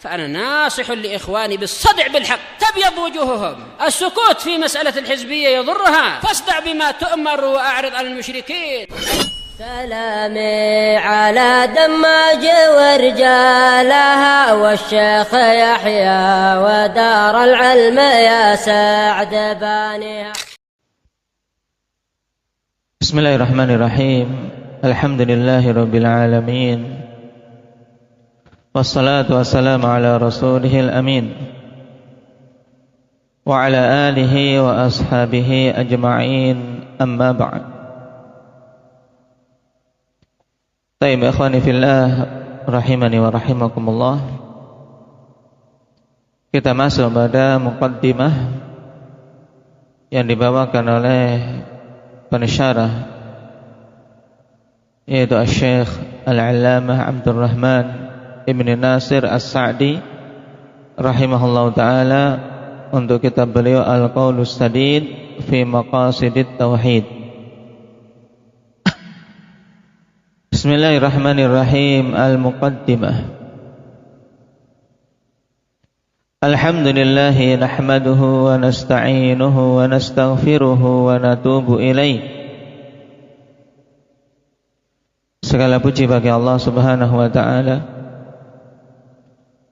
فأنا ناصح لإخواني بالصدع بالحق تبيض وجوههم. السكوت في مسألة الحزبية يضرها، فاصدع بما تؤمر وأعرض عن المشركين. سلامي على دماج ورجالها والشيخ يحيى ودار العلم يا سعد بانيها. Bismillahirrahmanirrahim. Alhamdulillahi rabbil alamin. Wassalatu wassalamu ala rasulihil amin wa ala alihi wa ashabihi ajma'in, amma ba'd. Taib ikhwani fillah, rahimani wa rahimakumullah. Kita masuk pada muqaddimah yang dibawakan oleh pensyarah, yaitu Syekh Al-Allamah Abdurrahman Ibn Nasir As-Sa'di rahimahullahu ta'ala untuk kitab beliau Al-Qaulus Sadid fi Maqasidit Tauhid. Bismillahirrahmanirrahim. Al-Muqaddimah. Alhamdulillahi nahmaduhu wa nasta'inuhu wa nastaghfiruhu wa natubu ilaih. Segala puji bagi Allah Subhanahu wa ta'ala.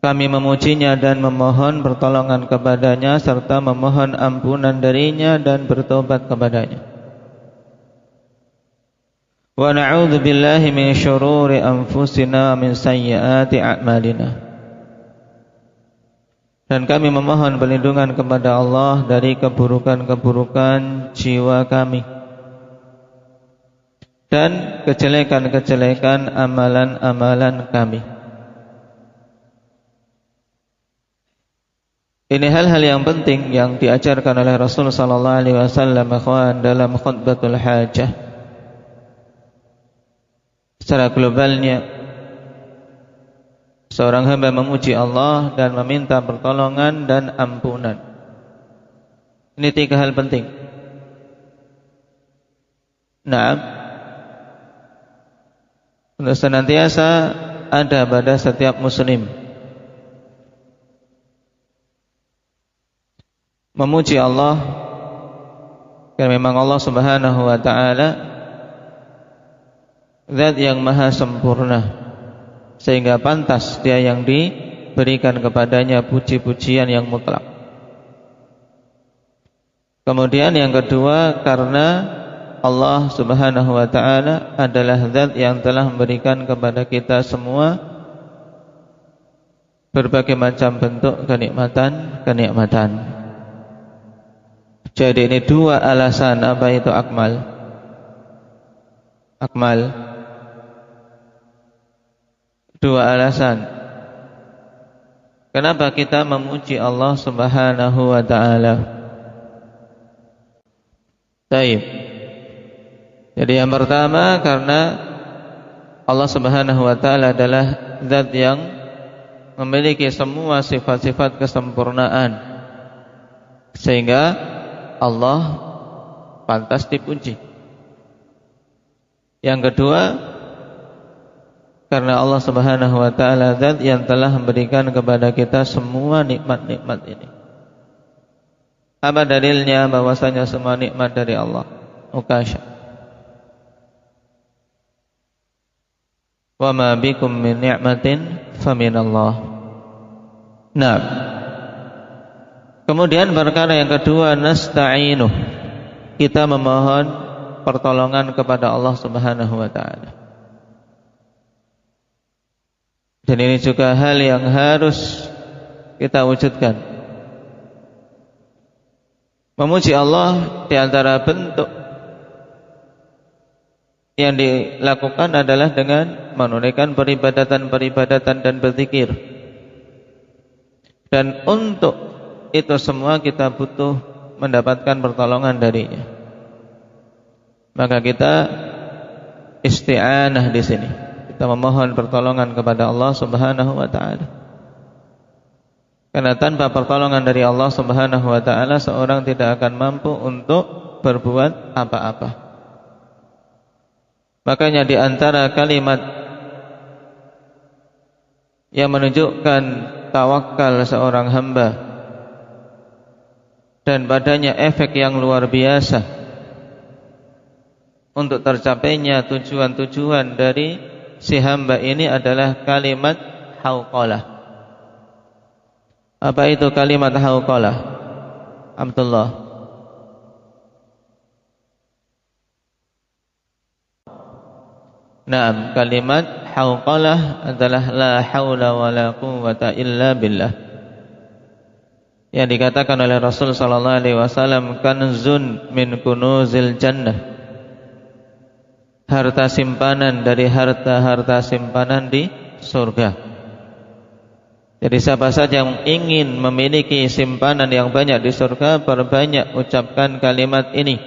Kami memujinya dan memohon pertolongan kepadanya serta memohon ampunan darinya dan bertobat kepadanya. Wa na'udzu billahi min syururi anfusina min sayyiati a'malina. Dan kami memohon perlindungan kepada Allah dari keburukan-keburukan jiwa kami dan kejelekan-kejelekan amalan-amalan kami. Ini hal-hal yang penting yang diajarkan oleh Rasul sallallahu alaihi wasallam dalam khutbatul hajah. Secara globalnya, seorang hamba memuji Allah dan meminta pertolongan dan ampunan. Ini 3 hal penting. Naam, untuk senantiasa ada pada setiap muslim. Memuji Allah, karena memang Allah Subhanahu wa ta'ala Zat yang maha sempurna, sehingga pantas dia yang diberikan kepadanya puji-pujian yang mutlak. Kemudian yang kedua, karena Allah Subhanahu wa ta'ala adalah zat yang telah memberikan kepada kita semua berbagai macam bentuk kenikmatan. Jadi ini 2 alasan. Apa itu akmal? Akmal, 2 alasan kenapa kita memuji Allah Subhanahu wa ta'ala. Baik. Jadi yang pertama, karena Allah Subhanahu wa ta'ala adalah zat yang memiliki semua sifat-sifat kesempurnaan, sehingga Allah pantas dipuji. Yang kedua, karena Allah Subhanahu wa ta'ala zat yang telah memberikan kepada kita semua nikmat-nikmat ini. Apa dalilnya bahwasanya semua nikmat dari Allah? Ukasha. Wa ma bikum min ni'matin faminallah. Nah, kemudian perkara yang kedua, nasta'inuh. Kita memohon pertolongan kepada Allah Subhanahu wa ta'ala. Dan ini juga hal yang harus kita wujudkan. Memuji Allah di antara bentuk yang dilakukan adalah dengan menunaikan peribadatan dan berzikir. Dan untuk itu semua kita butuh mendapatkan pertolongan darinya. Maka kita isti'anah di sini. Kita memohon pertolongan kepada Allah Subhanahu wa ta'ala. Karena tanpa pertolongan dari Allah Subhanahu wa ta'ala, seorang tidak akan mampu untuk berbuat apa-apa. Makanya di antara kalimat yang menunjukkan tawakal seorang hamba dan padanya efek yang luar biasa untuk tercapainya tujuan-tujuan dari si hamba ini adalah kalimat hauqalah. Apa itu kalimat hauqalah? Abdullah. Naam, kalimat hauqalah adalah la haula wala quwwata illa billah. Yang dikatakan oleh Rasul sallallahu alaihi wasallam, kanzun min kunuzil jannah. Harta simpanan dari harta-harta simpanan di surga. Jadi siapa saja yang ingin memiliki simpanan yang banyak di surga, perbanyak ucapkan kalimat ini,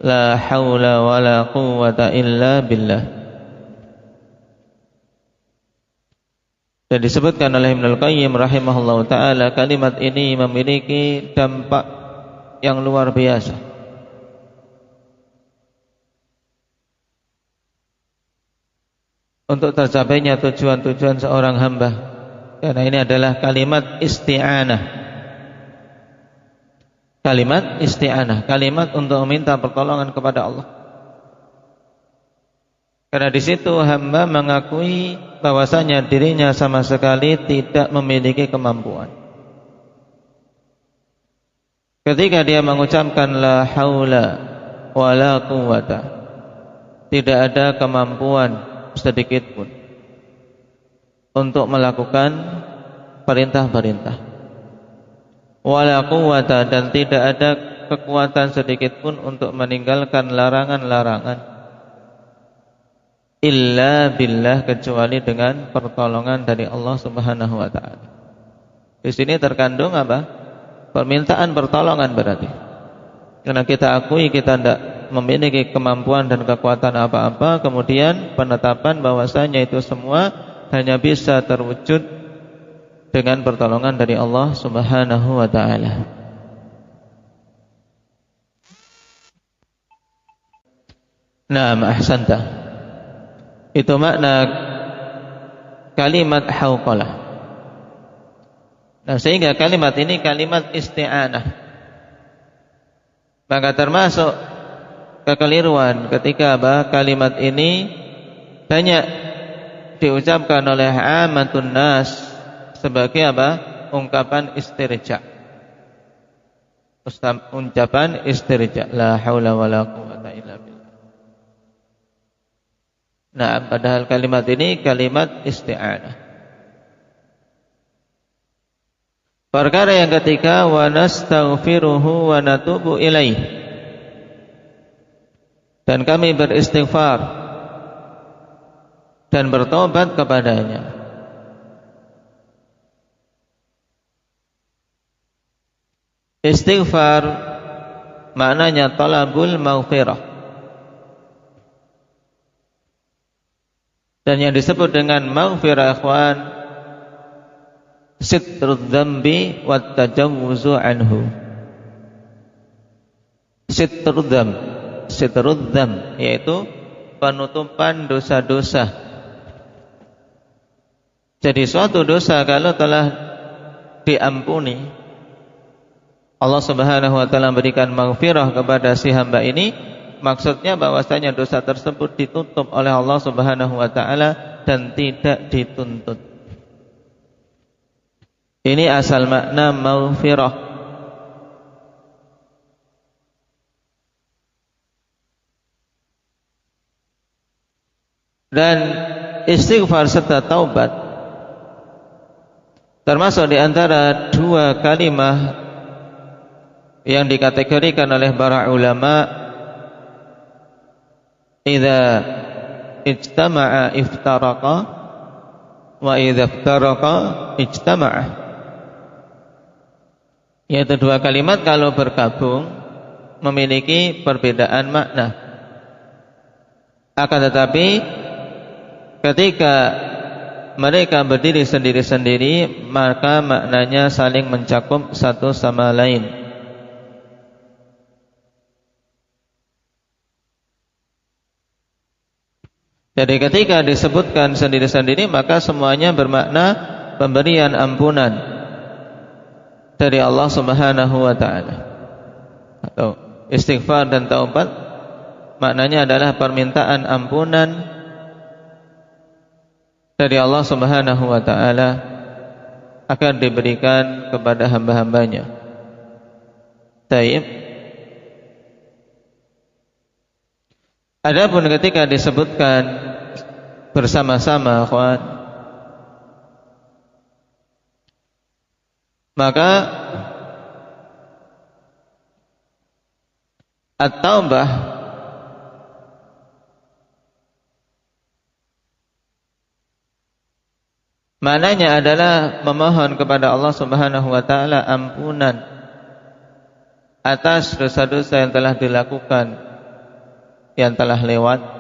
la haula wala quwwata illa billah. Dan disebutkan oleh Ibnul Qayyim rahimahullahu ta'ala, kalimat ini memiliki dampak yang luar biasa. Untuk tercapainya tujuan-tujuan seorang hamba. Karena ini adalah kalimat isti'anah. Kalimat isti'anah, kalimat untuk meminta pertolongan kepada Allah. Karena di situ hamba mengakui bahwasanya dirinya sama sekali tidak memiliki kemampuan. Ketika dia mengucapkan la haula wala quwwata, tidak ada kemampuan sedikit pun untuk melakukan perintah-perintah. Wala quwwata, dan tidak ada kekuatan sedikit pun untuk meninggalkan larangan-larangan. Illa billah, kecuali dengan pertolongan dari Allah Subhanahu wa taala. Di sini terkandung apa? Permintaan pertolongan berarti. Karena kita akui kita tidak memiliki kemampuan dan kekuatan apa-apa, kemudian penetapan bahwasanya itu semua hanya bisa terwujud dengan pertolongan dari Allah Subhanahu wa taala. Naam, ahsanta. Itu makna kalimat hauqalah. Nah, sehingga kalimat ini kalimat isti'anah. Maka termasuk kekeliruan ketika kalimat ini banyak diucapkan oleh amatun nas sebagai ungkapan istirja. Ucapan istirja, la haula wala quwwata illa billah. Nah, padahal kalimat ini kalimat isti'anah. Perkara yang ketiga, wa nastaghfiruhu wa natubu ilaih. Dan kami beristighfar dan bertobat kepadanya. Istighfar maknanya talabul maghfirah. Dan yang disebut dengan maghfirah, ikhwan, sitrud dzambi wat tajawuzu anhu. Sitrud dzam yaitu penutupan dosa-dosa. Jadi suatu dosa kalau telah diampuni, Allah Subhanahu wa taala memberikan maghfirah kepada si hamba ini, maksudnya bahwasanya dosa tersebut ditutup oleh Allah Subhanahu wa taala dan tidak dituntut. Ini asal makna maghfirah. Dan istighfar serta taubat termasuk di antara dua kalimah yang dikategorikan oleh para ulama, idza ijtama'a iftaraqa wa idza iftaraqa ijtama'a. Yaitu dua kalimat kalau bergabung memiliki perbedaan makna. Akan tetapi ketika mereka berdiri sendiri-sendiri, maka maknanya saling mencakup satu sama lain. Jadi ketika disebutkan sendiri-sendiri, maka semuanya bermakna pemberian ampunan dari Allah Subhanahu wa taala. Atau istighfar dan taubat maknanya adalah permintaan ampunan dari Allah Subhanahu wa taala akan diberikan kepada hamba-hambanya. Taib. Adapun ketika disebutkan bersama-sama, akhwan, maka at-taubah maknanya adalah memohon kepada Allah Subhanahu wa taala ampunan atas dosa-dosa yang telah dilakukan, yang telah lewat.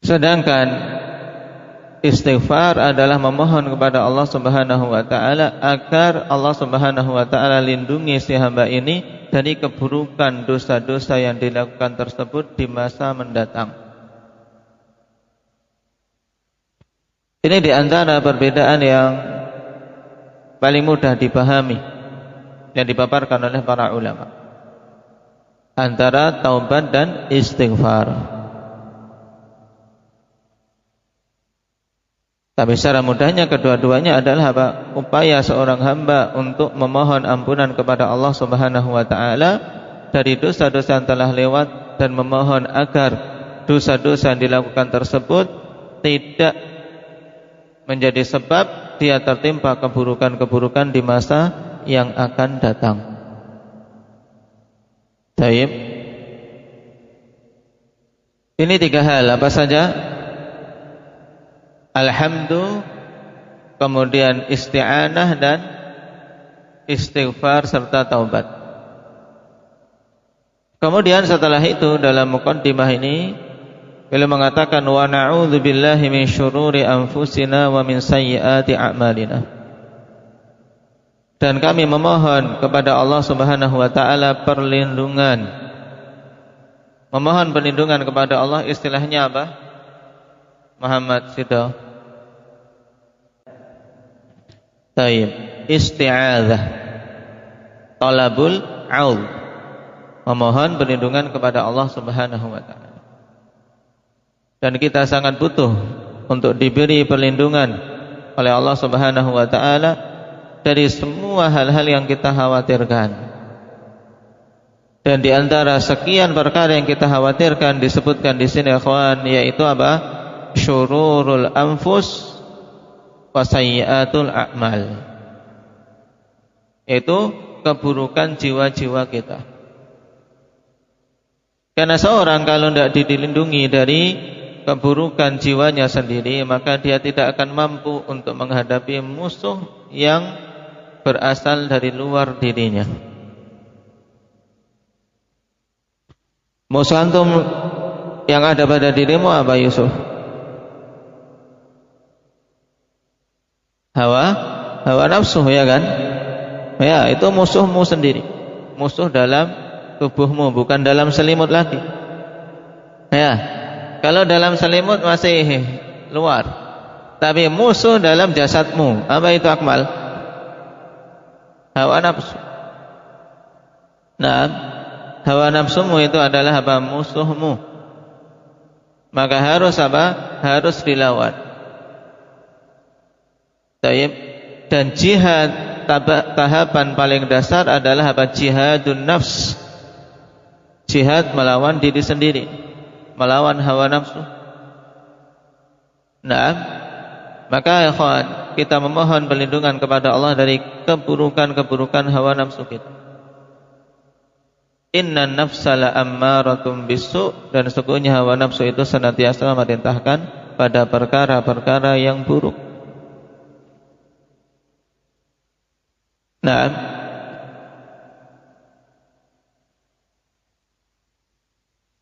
Sedangkan istighfar adalah memohon kepada Allah Subhanahu wa taala agar Allah Subhanahu wa taala lindungi si hamba ini dari keburukan dosa-dosa yang dilakukan tersebut di masa mendatang. Ini di antara perbedaan yang paling mudah dipahami yang dipaparkan oleh para ulama antara taubat dan istighfar. Tapi secara mudahnya kedua-duanya adalah apa? Upaya seorang hamba untuk memohon ampunan kepada Allah Subhanahu wa taala dari dosa-dosa yang telah lewat dan memohon agar dosa-dosa yang dilakukan tersebut tidak menjadi sebab dia tertimpa keburukan-keburukan di masa yang akan datang. Baik. Ini 3 hal, apa saja? Alhamdu, kemudian isti'anah dan istighfar serta taubat. Kemudian setelah itu dalam muqaddimah ini beliau mengatakan wa na'udzu billahi min syururi anfusina wa min sayyiati a'malina. Dan kami memohon kepada Allah Subhanahu wa taala perlindungan. Memohon perlindungan kepada Allah istilahnya apa? Muhammad Sido. Taib. Isti'adzah. Talabul aud. Memohon perlindungan kepada Allah Subhanahu wa taala. Dan kita sangat butuh untuk diberi perlindungan oleh Allah Subhanahu wa taala dari semua hal-hal yang kita khawatirkan. Dan di antara sekian perkara yang kita khawatirkan disebutkan di sini, ikhwan, yaitu apa? Syururul anfus wa sayyiatul a'mal, yaitu keburukan jiwa-jiwa kita. Karena seorang kalau tidak dilindungi dari keburukan jiwanya sendiri, maka dia tidak akan mampu untuk menghadapi musuh yang berasal dari luar dirinya. Musuh antum yang ada pada dirimu apa, Yusuf? Hawa nafsu, ya kan? Ya, itu musuhmu sendiri. Musuh dalam tubuhmu, bukan dalam selimut lagi. Ya, kalau dalam selimut masih luar. Tapi musuh dalam jasadmu. Apa itu, Akmal? Hawa nafsu. Nah, hawa nafsumu itu adalah apa? Musuhmu. Maka harus apa? Harus dilawan. Dan jihad tahapan paling dasar adalah apa? Jihadun nafs. Jihad melawan diri sendiri, melawan hawa nafsu. Nah, maka ikhwan, kita memohon perlindungan kepada Allah dari keburukan-keburukan hawa nafsu kita. Innan nafsa la ammaratum bisu, dan sesungguhnya hawa nafsu itu senantiasa memerintahkan pada perkara-perkara yang buruk. Nah,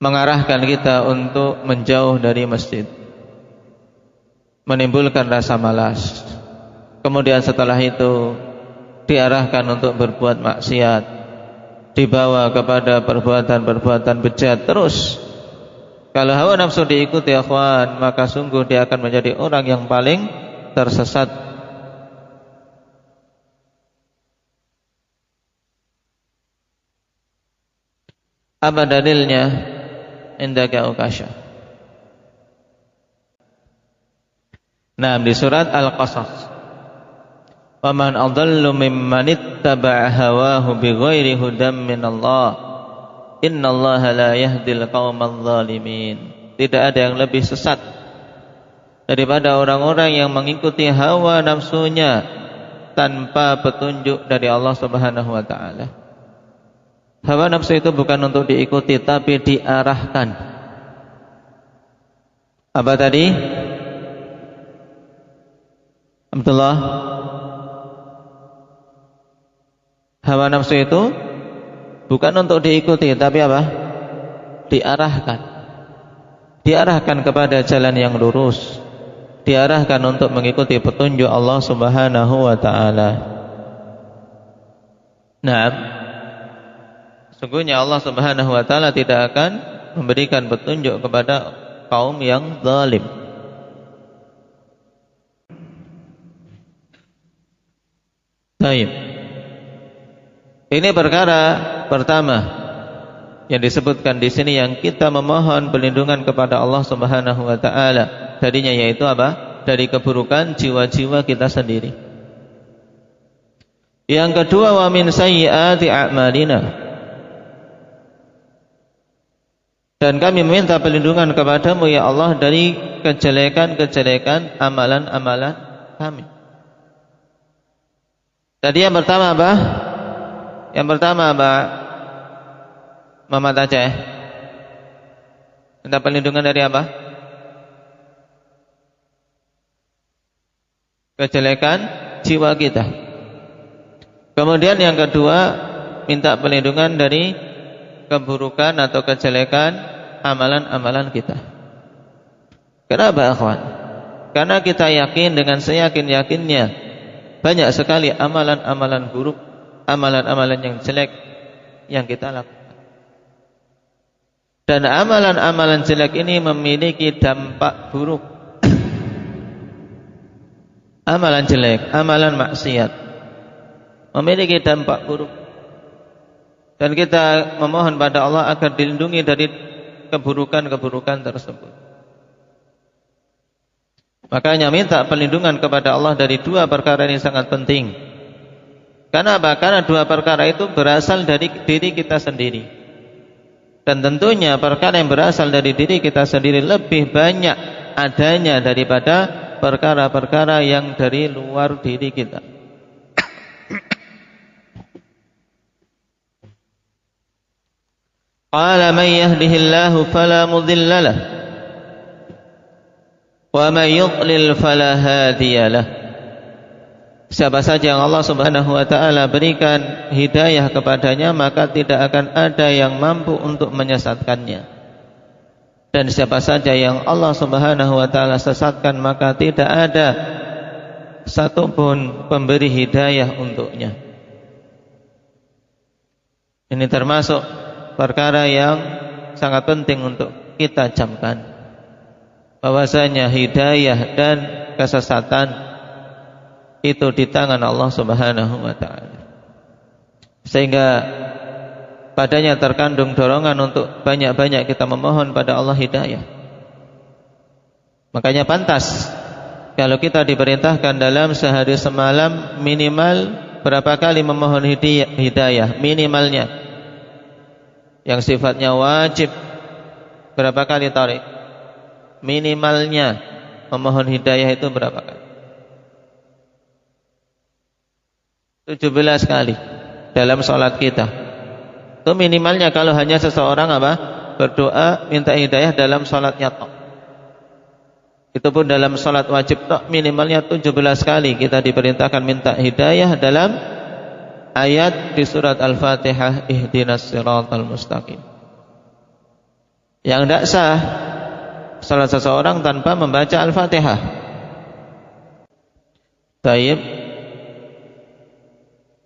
mengarahkan kita untuk menjauh dari masjid, menimbulkan rasa malas. Kemudian setelah itu diarahkan untuk berbuat maksiat, dibawa kepada perbuatan-perbuatan bejat terus. Kalau hawa nafsu diikuti akhwan, maka sungguh dia akan menjadi orang yang paling tersesat. Apa dalilnya? Indaka Ukasha. Nah, di surat Al-Qasas. Wa man adallu mimman ittaba'a hawahu bighairi hudam minallah. Innallaha la yahdil qaumal zalimin. Tidak ada yang lebih sesat daripada orang-orang yang mengikuti hawa nafsunya tanpa petunjuk dari Allah Subhanahu wa taala. Hawa nafsu itu bukan untuk diikuti tapi diarahkan. Apa tadi? Abdullah, hawa nafsu itu bukan untuk diikuti tapi apa? Diarahkan. Diarahkan kepada jalan yang lurus. Diarahkan untuk mengikuti petunjuk Allah Subhanahu wa taala. Nah, sungguhnya Allah Subhanahu wa taala tidak akan memberikan petunjuk kepada kaum yang zalim. Baik. Ini perkara pertama yang disebutkan di sini yang kita memohon perlindungan kepada Allah Subhanahu wa taala darinya, yaitu apa? Dari keburukan jiwa-jiwa kita sendiri. Yang kedua, wa min sayyiati a'malina. Dan kami meminta perlindungan kepadamu ya Allah dari kejelekan-kejelekan amalan-amalan kami. Tadi yang pertama apa? Yang pertama apa? Muhammad Aceh. Minta perlindungan dari apa? Kejelekan jiwa kita. Kemudian yang kedua, minta perlindungan dari keburukan atau kejelekan amalan-amalan kita. Kenapa akhwan? Karena kita yakin dengan seyakin-yakinnya banyak sekali amalan-amalan buruk, amalan-amalan yang jelek yang kita lakukan. Dan amalan-amalan jelek ini memiliki dampak buruk. Amalan jelek, amalan maksiat memiliki dampak buruk. Dan kita memohon pada Allah agar dilindungi dari keburukan-keburukan tersebut. Makanya minta perlindungan kepada Allah dari dua perkara ini sangat penting. Karena apa? Karena dua perkara itu berasal dari diri kita sendiri. Dan tentunya perkara yang berasal dari diri kita sendiri lebih banyak adanya daripada perkara-perkara yang dari luar diri kita. Qala man yahdihillahu fala mudilla lahu wa man yudlil fala hadiyalah. Siapa saja yang Allah Subhanahu wa taala berikan hidayah kepadanya, maka tidak akan ada yang mampu untuk menyesatkannya. Dan siapa saja yang Allah Subhanahu wa taala sesatkan, maka tidak ada satupun pemberi hidayah untuknya. Ini termasuk perkara yang sangat penting untuk kita camkan, bahwasanya hidayah dan kesesatan itu di tangan Allah Subhanahu wa taala. Sehingga padanya terkandung dorongan untuk banyak-banyak kita memohon pada Allah hidayah. Makanya pantas kalau kita diperintahkan dalam sehari semalam minimal berapa kali memohon hidayah minimalnya. Yang sifatnya wajib berapa kali tarik? Minimalnya memohon hidayah itu berapa kali? 17 kali dalam sholat kita. Itu minimalnya kalau hanya seseorang apa? Berdoa minta hidayah dalam sholatnya tok. Itu pun dalam sholat wajib tok minimalnya 17 kali kita diperintahkan minta hidayah dalam ayat di surat Al-Fatihah, ihdinas siratal mustaqim. Yang tidak sah salat seseorang tanpa membaca Al-Fatihah. Taib.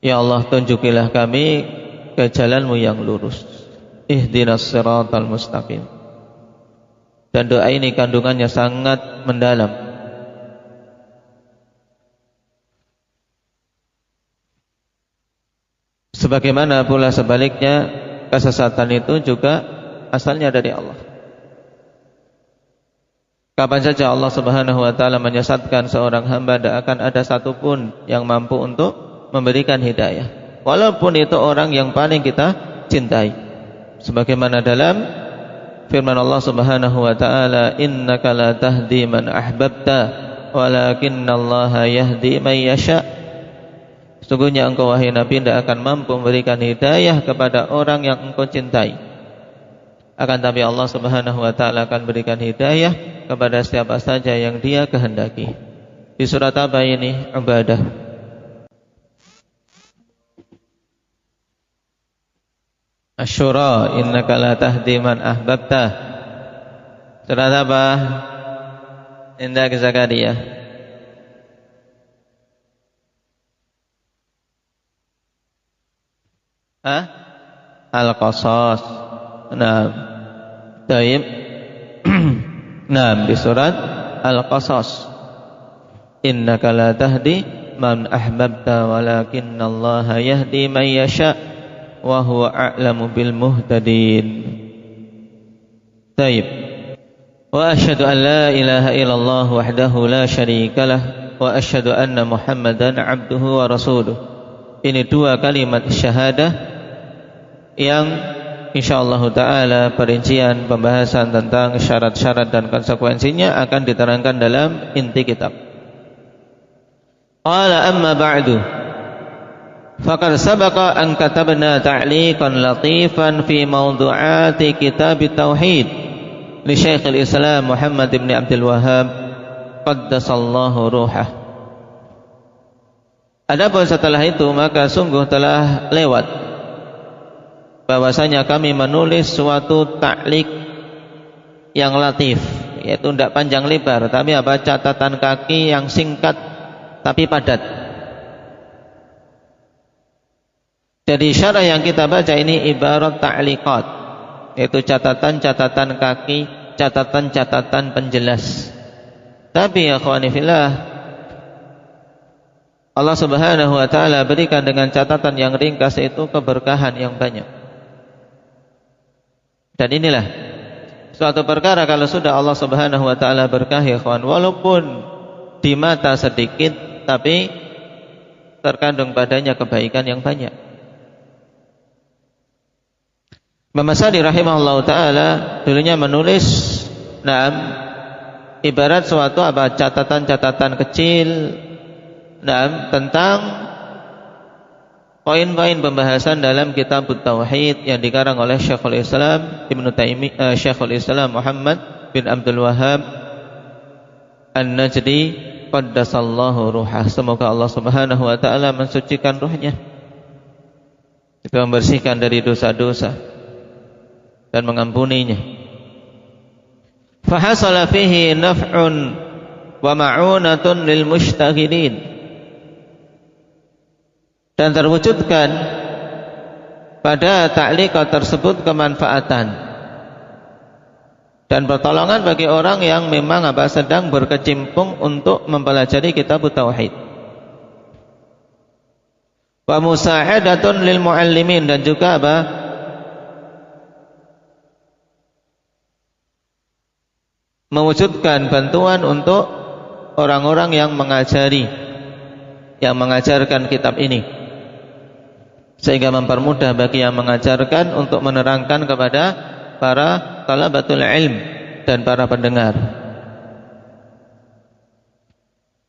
Ya Allah, tunjukilah kami ke jalanmu yang lurus. Ihdinas siratal mustaqim. Dan doa ini kandungannya sangat mendalam. Sebagaimana pula sebaliknya, kesesatan itu juga asalnya dari Allah. Kapan saja Allah Subhanahu wa taala menyesatkan seorang hamba, tidak akan ada satupun yang mampu untuk memberikan hidayah, walaupun itu orang yang paling kita cintai. Sebagaimana dalam firman Allah Subhanahu wa taala, innaka la tahdi man ahbabta walakinnallaha yahdi man yasha. Sesungguhnya engkau wahai Nabi tidak akan mampu memberikan hidayah kepada orang yang engkau cintai. Akan tapi Allah Subhanahu wa taala akan berikan hidayah kepada siapa saja yang Dia kehendaki. Di surat apa ini? Ibadah. Asy-Syura, innaka la tahdi man ahbabta. Surat apa? Indah Zakaria. Al-Qasas. Nah, taib. Nah, di surat Al-Qasas, innaka la tahdi man ahbabta walakinnallaha yahdi man yasha wa huwa a'lamu bil muhtadin. Taib. Wa asyhadu an la ilaha illallah wahdahu la syarika lah wa asyhadu anna Muhammadan abduhu wa rasuluh. Ini dua kalimat syahadah yang insyaallah ta'ala perincian pembahasan tentang syarat-syarat dan konsekuensinya akan diterangkan dalam inti kitab. Qala amma ba'du, faqad sabaqa an katabna ta'liqan latifan fi mawdu'ati kitab tauhid li Syekhul Islam Muhammad bin Abdul Wahhab qaddasallahu ruhah. Adapun setelah itu maka sungguh telah lewat bahwasanya kami menulis suatu ta'liq yang latif, yaitu tidak panjang lebar, tapi apa, catatan kaki yang singkat tapi padat. Jadi syarah yang kita baca ini ibarat ta'liqat, yaitu catatan-catatan kaki, catatan-catatan penjelas. Tapi ya akhwani fillah, Allah Subhanahu wa taala berikan dengan catatan yang ringkas itu keberkahan yang banyak. Dan inilah suatu perkara kalau sudah Allah Subhanahu wa taala berkahi, ikhwan, walaupun di mata sedikit tapi terkandung padanya kebaikan yang banyak. Imam Sa'di rahimahullahu taala dulunya menulis ibarat suatu apa, catatan-catatan kecil tentang poin-poin pembahasan dalam kitab Tauhid yang dikarang oleh Syekhul Islam Syekhul Islam Muhammad bin Abdul Wahhab An-Najdi qaddasallahu ruhah. Semoga Allah Subhanahu wa taala mensucikan ruhnya, itu membersihkan dari dosa-dosa dan mengampuninya. Fahasala fihi naf'un wa ma'unatun lil mushtaghilin. Dan terwujudkan pada ta'liqat tersebut kemanfaatan dan pertolongan bagi orang yang memang sedang berkecimpung untuk mempelajari kitab tauhid. Wa musa'adatun lil muallimin, dan juga mewujudkan bantuan untuk orang-orang yang mengajari, yang mengajarkan kitab ini, sehingga mempermudah bagi yang mengajarkan untuk menerangkan kepada para talabatul ilm dan para pendengar.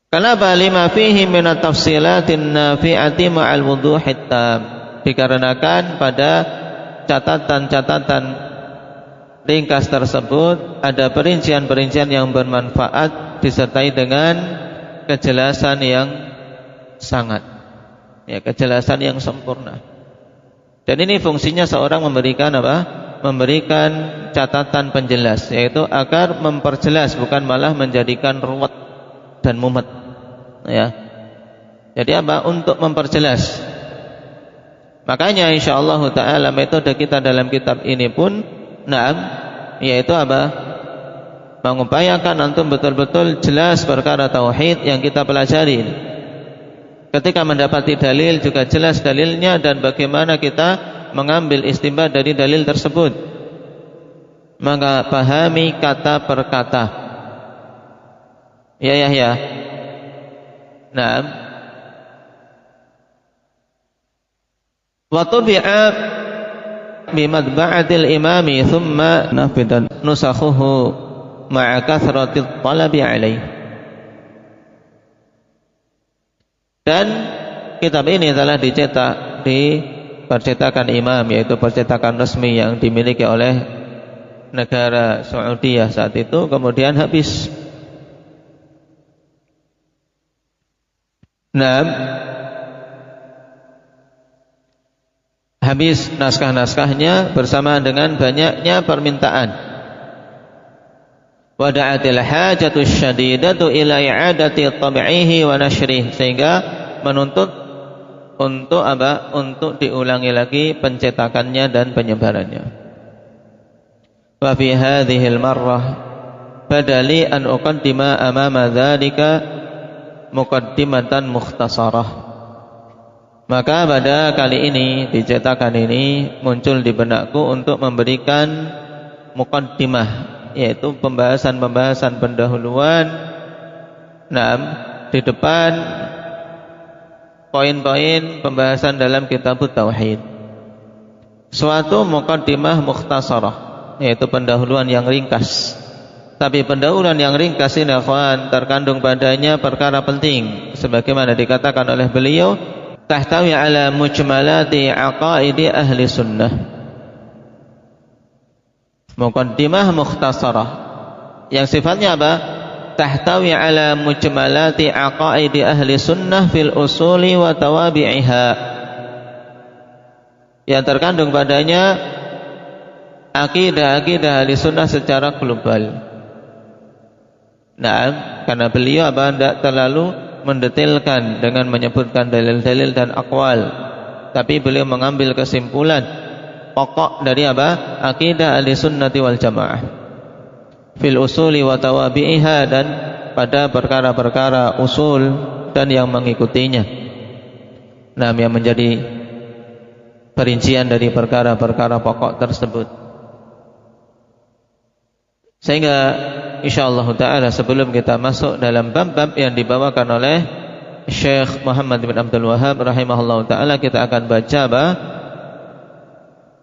Kenapa? Lima fihi min at-tafsilatin nafi'ati ma'al wuduhit tam. Dikarenakan pada catatan-catatan ringkas tersebut ada perincian-perincian yang bermanfaat disertai dengan kejelasan yang sangat, kejelasan yang sempurna. Dan ini fungsinya seorang memberikan memberikan catatan penjelas, yaitu agar memperjelas, bukan malah menjadikan ruwet dan mumet. Jadi untuk memperjelas. Makanya insyaallah taala metode kita dalam kitab ini pun yaitu apa? Mengupayakan antum betul-betul jelas perkara tauhid yang kita pelajari. Ketika mendapati dalil juga jelas dalilnya dan bagaimana kita mengambil istinbat dari dalil tersebut. Maka pahami kata per kata. Ya. Wa tubi'a bimadba'atil imami thumma nafidan nusakhuhu ma'a kathratit talabi alaih. Dan kitab ini telah dicetak di percetakan imam, yaitu percetakan resmi yang dimiliki oleh negara Saudiyah saat itu, kemudian habis. Habis naskah-naskahnya bersamaan dengan banyaknya permintaan. Wada'atil hajatus syadidatu ila i'adati tab'ihi wa nashrih, sehingga menuntut untuk apa? Untuk diulangi lagi pencetakannya dan penyebarannya. Wa fi hadhil marrah badali an uqaddima amama dzalika muqaddimatan mukhtasarah. Maka pada kali ini dicetakan ini muncul di benakku untuk memberikan muqaddimah, yaitu pembahasan-pembahasan pendahuluan di depan poin-poin pembahasan dalam kitab tauhid. Suatu muqaddimah mukhtasarah, yaitu pendahuluan yang ringkas. Tapi pendahuluan yang ringkas ini akhwan, terkandung padanya perkara penting, sebagaimana dikatakan oleh beliau, tahtawi ala mujmalati aqaidi ahli sunnah. Muqaddimah mukhtasarah yang sifatnya apa? Tahtawi ala mujmalati aqaidi ahli sunnah fil usuli wa tawabi'iha, yang terkandung padanya akidah-akidah ahli sunnah secara global. Karena beliau tidak terlalu mendetailkan dengan menyebutkan dalil-dalil dan aqwal, tapi beliau mengambil kesimpulan pokok dari apa? Akidah ahli sunnati wal jamaah fil usuli wa tawabi'iha, dan pada perkara-perkara usul dan yang mengikutinya. Yang menjadi perincian dari perkara-perkara pokok tersebut. Sehingga insyaallah ta'ala sebelum kita masuk dalam bab-bab yang dibawakan oleh Syekh Muhammad bin Abdul Wahhab rahimahullah ta'ala, kita akan baca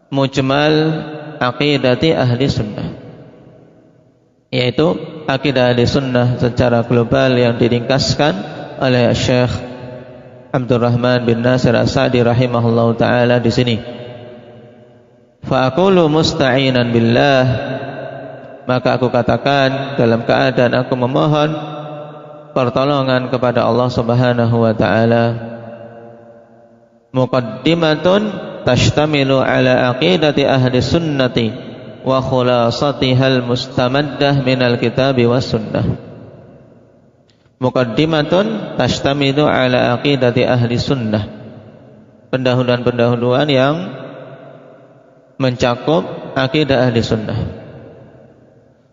mujmal aqidati ahli sunnah, yaitu akidah ahli sunnah secara global yang diringkaskan oleh Syekh Abdurrahman bin Nasir As-Sa'di rahimahullah ta'ala di sini. Fa aqulu musta'inan billah, maka aku katakan dalam keadaan aku memohon pertolongan kepada Allah Subhanahu wa ta'ala. Muqaddimatun tashtamilu ala aqidati ahli sunnati wa khulasatihal mustamaddah minal kitabi was sunnah. Muqaddimatun tashtamilu ala aqidati ahli sunnah, pendahuluan-pendahuluan yang mencakup akidah ahli sunnah.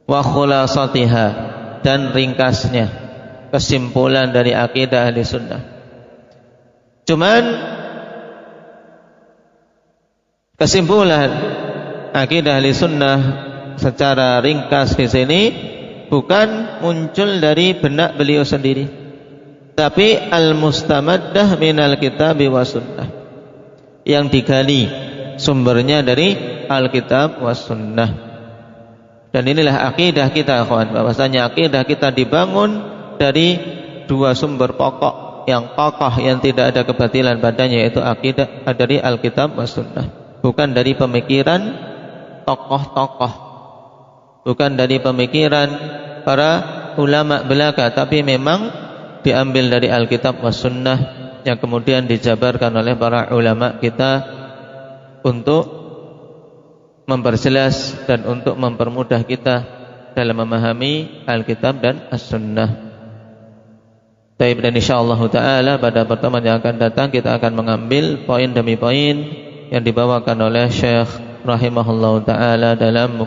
Wa khulasatiha, dan ringkasnya, kesimpulan dari akidah ahli sunnah. Cuman kesimpulan akidah ahli sunnah secara ringkas di sini bukan muncul dari benak beliau sendiri, tapi al-mustamaddah minal kitabi was sunnah, yang digali sumbernya dari Alkitab was sunnah. Dan inilah akidah kita, kawan, bahwasanya akidah kita dibangun dari dua sumber pokok yang kokoh, yang tidak ada kebatilan padanya, yaitu akidah dari Alkitab was sunnah, bukan dari pemikiran tokoh-tokoh, bukan dari pemikiran para ulama belaka, tapi memang diambil dari Alkitab was sunnah yang kemudian dijabarkan oleh para ulama kita untuk memperjelas dan untuk mempermudah kita dalam memahami Alkitab dan As-Sunnah. Taib, dan insyaallah taala pada pertemuan yang akan datang kita akan mengambil poin demi poin yang dibawakan oleh Syekh rahimahullah taala dalam